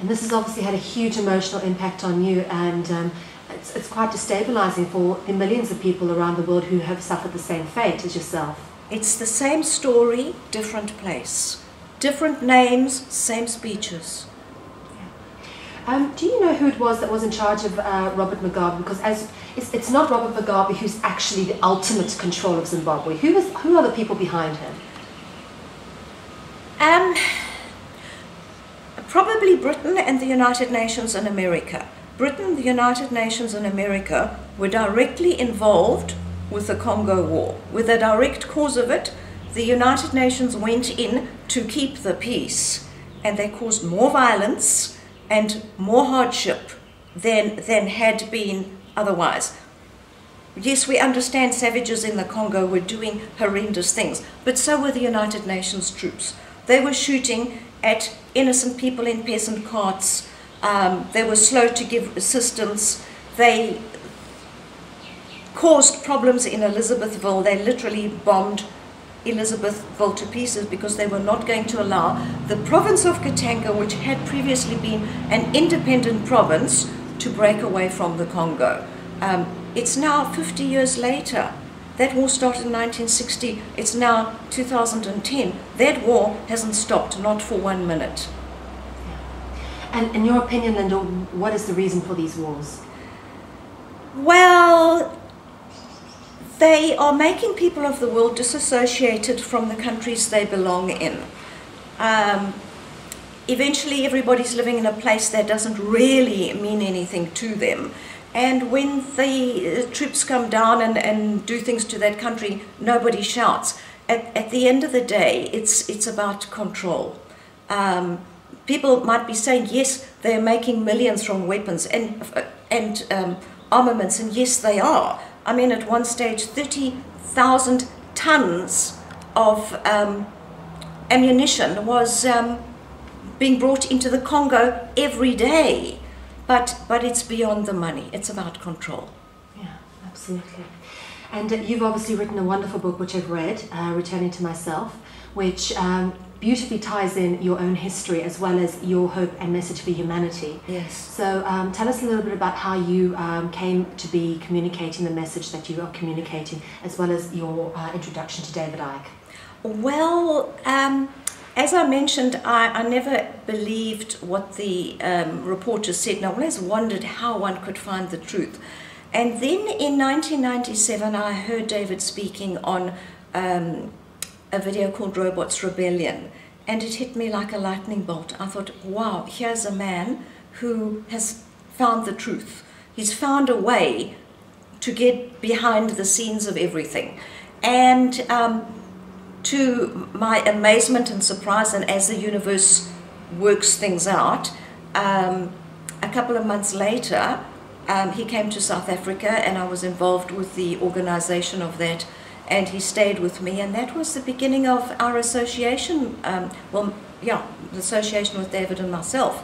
And this has obviously had a huge emotional impact on you, and it's quite destabilizing for the millions of people around the world who have suffered the same fate as yourself. It's the same story, different place. Different names, same speeches. Do you know who it was that was in charge of Robert Mugabe? Because it's not Robert Mugabe who's actually the ultimate control of Zimbabwe. Who are the people behind him? Probably Britain and the United Nations and America. Britain, the United Nations and America were directly involved with the Congo War. With the direct cause of it, the United Nations went in to keep the peace, and they caused more violence and more hardship than had been otherwise. Yes, we understand savages in the Congo were doing horrendous things, but so were the United Nations troops. They were shooting at innocent people in peasant carts. They were slow to give assistance. They caused problems in Elizabethville. They literally bombed Elizabethville to pieces because they were not going to allow the province of Katanga, which had previously been an independent province, to break away from the Congo. It's now 50 years later. That war started in 1960. It's now 2010. That war hasn't stopped, not for 1 minute. And in your opinion, Linda, what is the reason for these wars? Well, they are making people of the world disassociated from the countries they belong in. Eventually, everybody's living in a place that doesn't really mean anything to them. And when the troops come down and do things to that country, nobody shouts. At the end of the day, it's about control. People might be saying, yes, they're making millions from weapons and armaments, and yes, they are. I mean, at one stage, 30,000 tons of ammunition was being brought into the Congo every day. But it's beyond the money. It's about control. Yeah, absolutely. And you've obviously written a wonderful book, which I've read, Returning to Myself, which beautifully ties in your own history as well as your hope and message for humanity. Yes. So tell us a little bit about how you came to be communicating the message that you are communicating, as well as your introduction to David Icke. Well, as I mentioned, I never believed what the reporters said, and I always wondered how one could find the truth. And then in 1997, I heard David speaking on a video called Robots Rebellion, and it hit me like a lightning bolt. I thought, wow, here's a man who has found the truth. He's found a way to get behind the scenes of everything. And to my amazement and surprise, and as the universe works things out, a couple of months later, he came to South Africa, and I was involved with the organization of that, and he stayed with me, and that was the beginning of our association, the association with David and myself.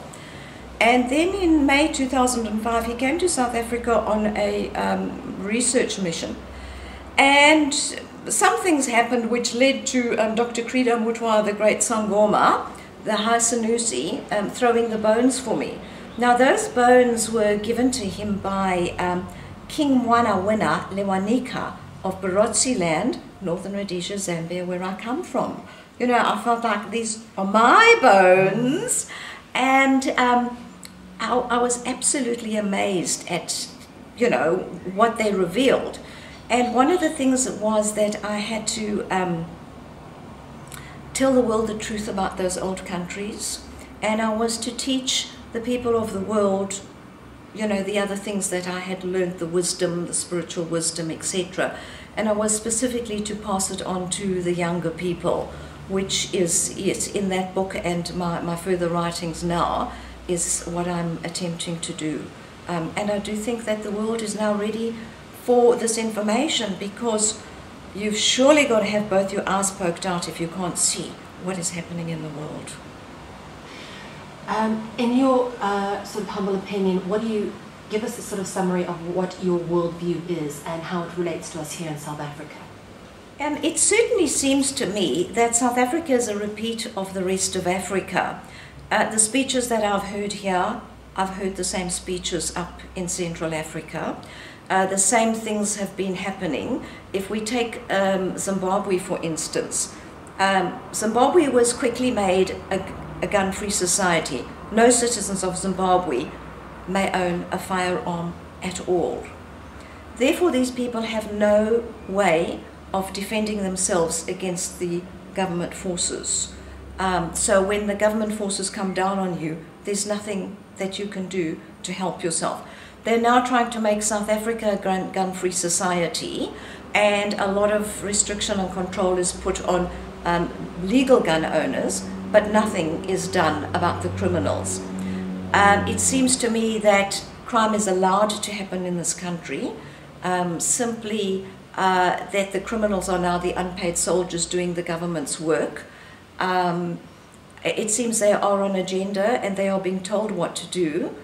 And then in May 2005, he came to South Africa on a research mission, and some things happened which led to Dr. Credo Mutwa, the great Sangoma, the High Sanusi, throwing the bones for me. Now, those bones were given to him by King Mwanawena Lewanika of Barotsi land, Northern Rhodesia, Zambia, where I come from. You know, I felt like these are my bones, and I was absolutely amazed at, you know, what they revealed. And one of the things was that I had to tell the world the truth about those old countries, and I was to teach the people of the world, you know, the other things that I had learned, the wisdom, the spiritual wisdom, etc. And I was specifically to pass it on to the younger people, which is, yes, in that book and my further writings now, is what I'm attempting to do. And I do think that the world is now ready for this information, because you've surely got to have both your eyes poked out if you can't see what is happening in the world. In your sort of humble opinion, what do you give us a sort of summary of what your worldview is and how it relates to us here in South Africa? It certainly seems to me that South Africa is a repeat of the rest of Africa. The speeches that I've heard here, I've heard the same speeches up in Central Africa. The same things have been happening. If we take Zimbabwe, for instance, Zimbabwe was quickly made a gun-free society. No citizens of Zimbabwe may own a firearm at all. Therefore, these people have no way of defending themselves against the government forces. So when the government forces come down on you, there's nothing that you can do to help yourself. They're now trying to make South Africa a gun-free society, and a lot of restriction and control is put on legal gun owners, but nothing is done about the criminals. It seems to me that crime is allowed to happen in this country, simply that the criminals are now the unpaid soldiers doing the government's work. It seems they are on agenda and they are being told what to do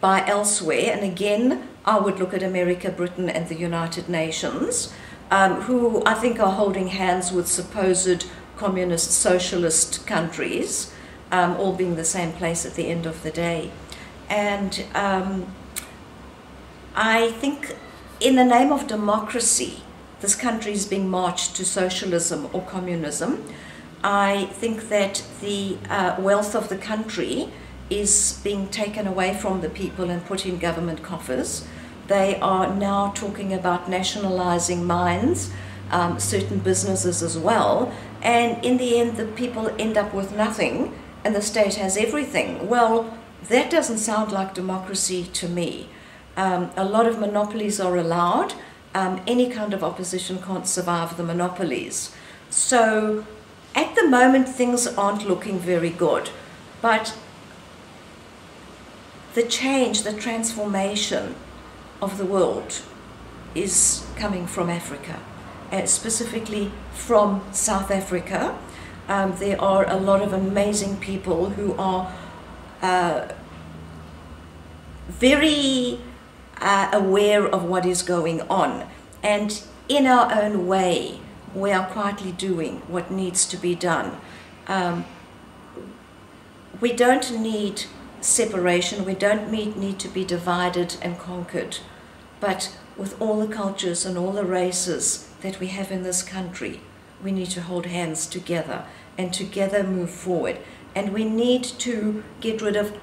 by elsewhere. And again, I would look at America, Britain and the United Nations, who I think are holding hands with supposed communist socialist countries, all being the same place at the end of the day. And I think in the name of democracy, this country is being marched to socialism or communism. I think that the wealth of the country is being taken away from the people and put in government coffers. They are now talking about nationalizing mines, certain businesses as well, and in the end the people end up with nothing and the state has everything. Well, that doesn't sound like democracy to me. A lot of monopolies are allowed. Any kind of opposition can't survive the monopolies. So at the moment things aren't looking very good, but the change, the transformation of the world is coming from Africa, specifically from South Africa. There are a lot of amazing people who are very aware of what is going on, and in our own way we are quietly doing what needs to be done. We don't need separation, we don't need to be divided and conquered, but with all the cultures and all the races that we have in this country, we need to hold hands together and together move forward. And we need to get rid of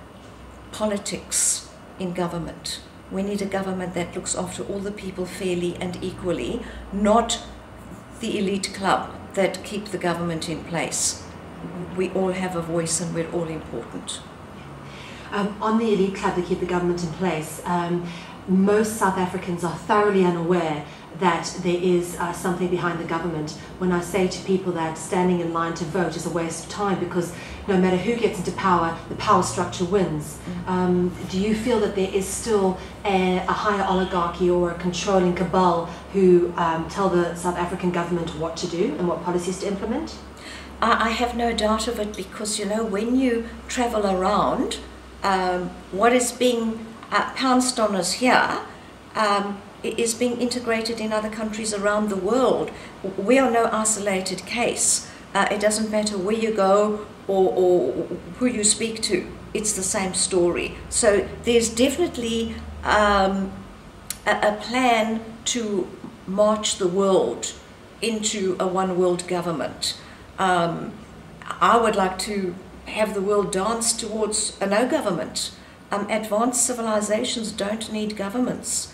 politics in government. We need a government that looks after all the people fairly and equally, not the elite club that keep the government in place. We all have a voice and we're all important. On the elite club that keep the government in place, most South Africans are thoroughly unaware that there is something behind the government. When I say to people that standing in line to vote is a waste of time because no matter who gets into power, the power structure wins. Do you feel that there is still a higher oligarchy or a controlling cabal who tell the South African government what to do and what policies to implement? I have no doubt of it, because you know, when you travel around, what is being pounced on us here is being integrated in other countries around the world. We are no isolated case. It doesn't matter where you go or who you speak to, it's the same story. So there's definitely a plan to march the world into a one world government. I would like to have the world dance towards a no government. Advanced civilizations don't need governments.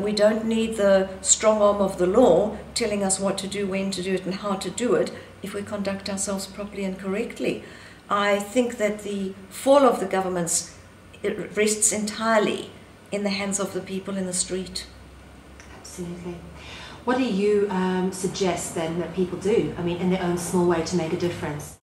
We don't need the strong arm of the law telling us what to do, when to do it and how to do it if we conduct ourselves properly and correctly. I think that the fall of the governments, it rests entirely in the hands of the people in the street. Absolutely. What do you suggest then that people do, I mean, in their own small way to make a difference?